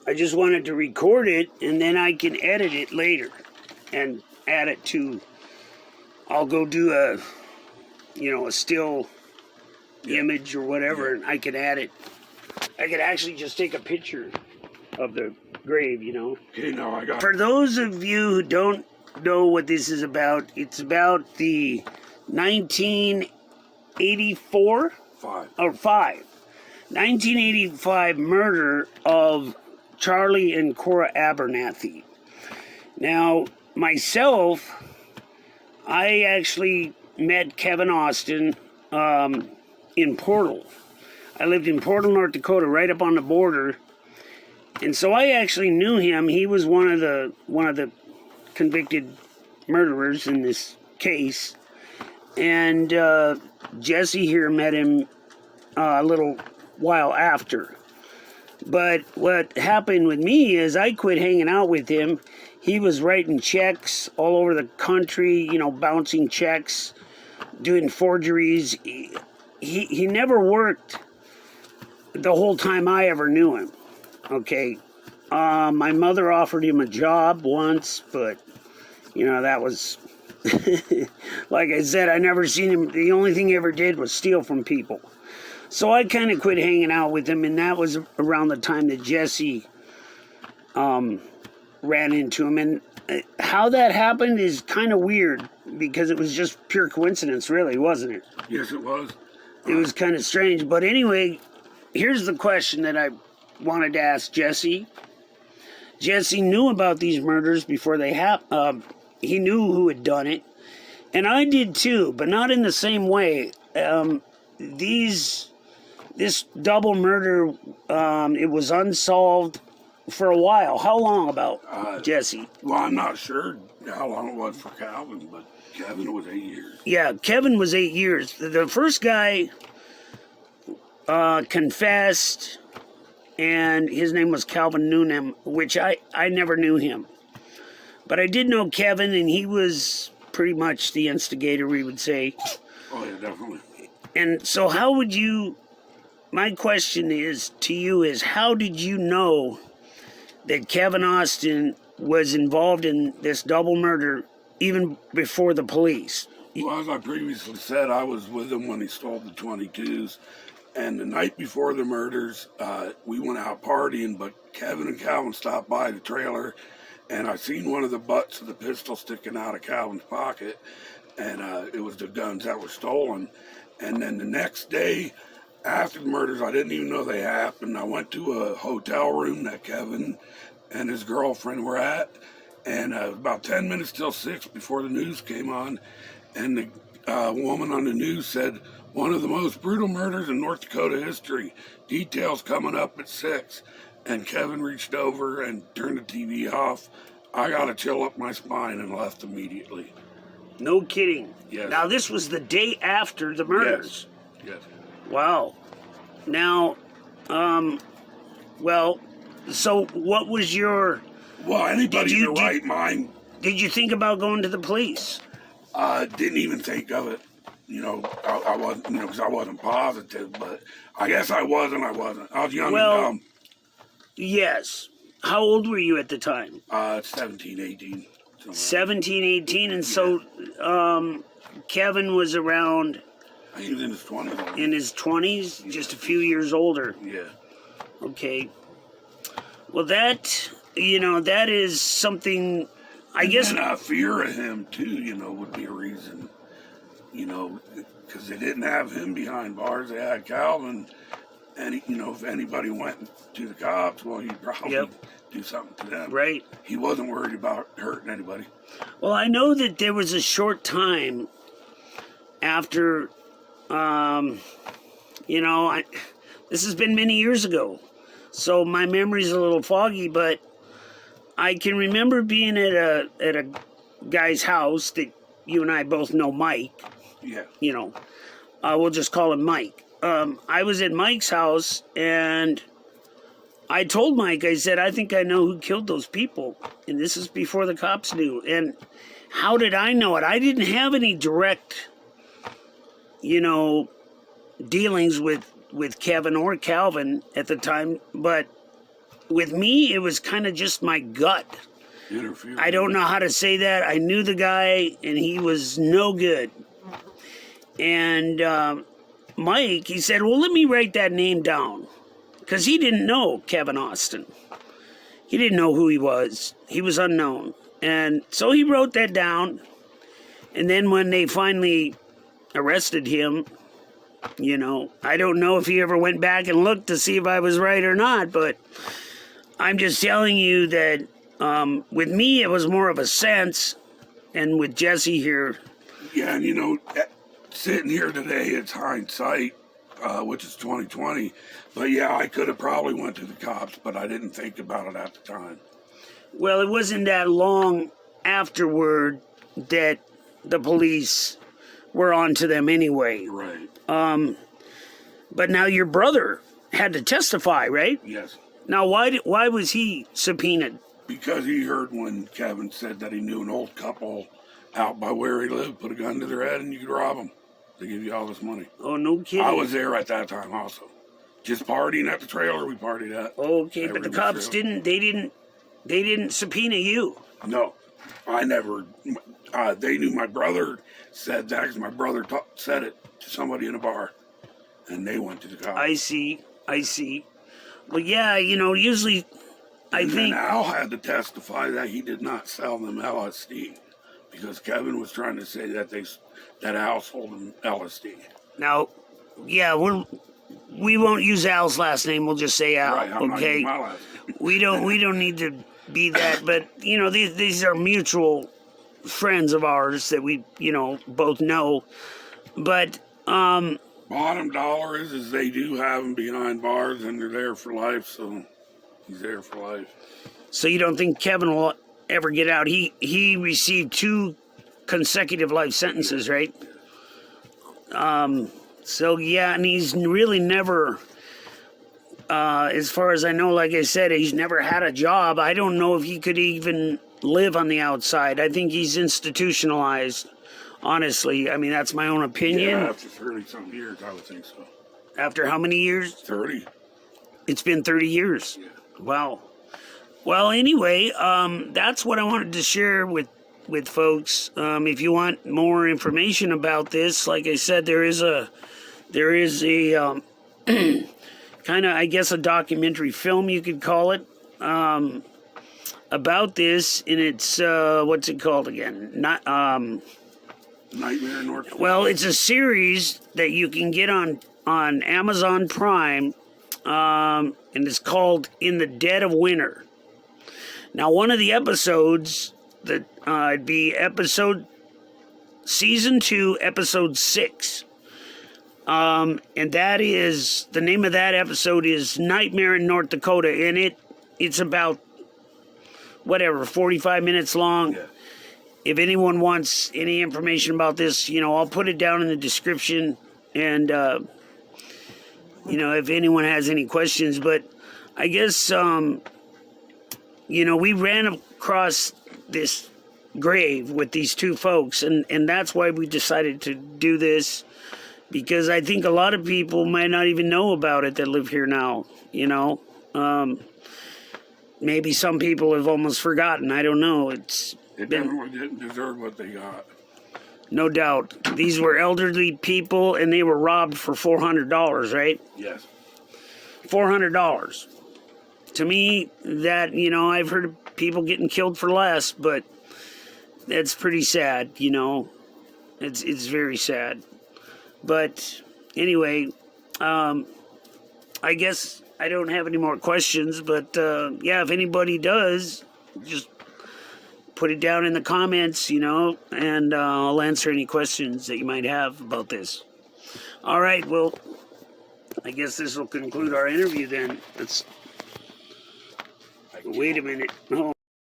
I just wanted to record it, and then I can edit it later and add it to. I'll go do a still image or whatever, and I can add it. I could actually just take a picture of the grave, Okay, now I got. For those of you who don't know what this is about, it's about the 1984 1985 murder of Charlie and Cora Abernathy. Now, myself, I actually met Kevin Austin in Portal. I lived in Portal, North Dakota, right up on the border. And so I actually knew him. He was one of the convicted murderers in this case. And Jesse here met him a little while after. But what happened with me is I quit hanging out with him. He was writing checks all over the country, bouncing checks, doing forgeries. He never worked the whole time I ever knew him. Okay. My mother offered him a job once, but, that was, like I said, I never seen him. The only thing he ever did was steal from people. So I kind of quit hanging out with him, and that was around the time that Jesse ran into him. And how that happened is kind of weird, because it was just pure coincidence, really, wasn't it? Yes, it was. It was kind of strange. But anyway, here's the question that I wanted to ask Jesse. Jesse knew about these murders before they happened. He knew who had done it. And I did too, but not in the same way. This double murder, it was unsolved for a while. How long about, Jesse? Well, I'm not sure how long it was for Calvin, but Kevin was 8 years. Yeah, Kevin was 8 years. The first guy confessed, and his name was Calvin Noonan, which I never knew him. But I did know Kevin, and he was pretty much the instigator, we would say. Oh, yeah, definitely. And so how would you... My question is to you is, how did you know that Kevin Austin was involved in this double murder even before the police? Well, as I previously said, I was with him when he stole the 22s. And the night before the murders, we went out partying, but Kevin and Calvin stopped by the trailer, and I seen one of the butts of the pistol sticking out of Calvin's pocket, and it was the guns that were stolen. And then the next day, after the murders, I didn't even know they happened. I went to a hotel room that Kevin and his girlfriend were at, and about 10 minutes till 6 before the news came on, and the woman on the news said, "One of the most brutal murders in North Dakota history. Details coming up at 6. And Kevin reached over and turned the TV off. I got a chill up my spine and left immediately. No kidding. Yes. Now, this was the day after the murders. Yes. Wow. Now, so what was your... Well, anybody in their right mind... Did you think about going to the police? Didn't even think of it. I wasn't, because I wasn't positive, but I guess I was and I wasn't. I was young and dumb. Yes. How old were you at the time? 17, 18. 17, 18, and so Kevin was around... He was in his 20s. In his 20s? Yeah. Just a few years older? Yeah. Okay. Well, that is something, I guess... And fear of him, too, would be a reason. Because they didn't have him behind bars. They had Calvin. And, if anybody went to the cops, well, he'd probably do something to them. Right. He wasn't worried about hurting anybody. Well, I know that there was a short time after, this has been many years ago. So my memory's a little foggy, but I can remember being at a guy's house that you and I both know, Mike. Yeah. We'll just call him Mike. I was at Mike's house, and I told Mike, I said, I think I know who killed those people. And this is before the cops knew. And how did I know it? I didn't have any direct, dealings with Kevin or Calvin at the time. But with me, it was kind of just my gut. Interfere. I don't know how to say that. I knew the guy, and he was no good. And Mike, he said, well, let me write that name down. Because he didn't know Kevin Austin. He didn't know who he was. He was unknown. And so he wrote that down. And then when they finally arrested him, you know, I don't know if he ever went back and looked to see if I was right or not, but I'm just telling you that with me, it was more of a sense, and with Jesse here. Yeah, and you know, sitting here today, it's hindsight, which is 2020. But yeah, I could have probably went to the cops, but I didn't think about it at the time. Well, it wasn't that long afterward that the police were on to them anyway. Right. But now your brother had to testify, right? Yes. Now, why was he subpoenaed? Because he heard when Kevin said that he knew an old couple out by where he lived, put a gun to their head, and you could rob them. They give you all this money. Oh, no kidding. I was there at that time also. Just partying at the trailer we partied at. Okay, but the cops didn't subpoena you. No, I never. They knew my brother said that because my brother said it to somebody in a bar, and they went to the cops. I see. Well, yeah, you know, usually I think Al had to testify that he did not sell them LSD because Kevin was trying to say that that Al sold them LSD. Now, yeah, we won't use Al's last name. We'll just say Al. Right, I'm okay. not my last name. we don't need to be that, but you know, these are mutual friends of ours that we, you know, both know. But bottom dollar is they do have him behind bars and they're there for life, so he's there for life. So you don't think Kevin will ever get out? He received 2 consecutive life sentences, right? So yeah, and he's really never, as far as I know, like I said, he's never had a job. I don't know if he could even live on the outside. I think he's institutionalized, honestly. I mean, that's my own opinion. Yeah, after 30-some years, I would think so. After how many years? 30. It's been 30 years. Yeah. Wow. Well, anyway, that's what I wanted to share with folks. If you want more information about this, like I said, there is a kind of, I guess, a documentary film, you could call it, about this, and it's what's it called again? Nightmare in North Dakota. Well, it's a series that you can get on Amazon Prime, and it's called In the Dead of Winter. Now, one of the episodes that it'd be season 2, episode 6. And that is, the name of that episode is Nightmare in North Dakota, and it's about, 45 minutes long. Yeah. If anyone wants any information about this, you know, I'll put it down in the description, and, you know, if anyone has any questions, but I guess, you know, we ran across this grave with these 2 folks, and that's why we decided to do this, because I think a lot of people might not even know about it that live here now, you know. Maybe some people have almost forgotten. I don't know. They definitely didn't deserve what they got. No doubt. These were elderly people, and they were robbed for $400, right? Yes. $400. To me, that, you know, I've heard of people getting killed for less, but that's pretty sad, you know. It's very sad. But anyway, I guess I don't have any more questions, but yeah, if anybody does, just put it down in the comments, you know, and I'll answer any questions that you might have about this. All right, well, I guess this will conclude our interview then. Wait a minute. Oh.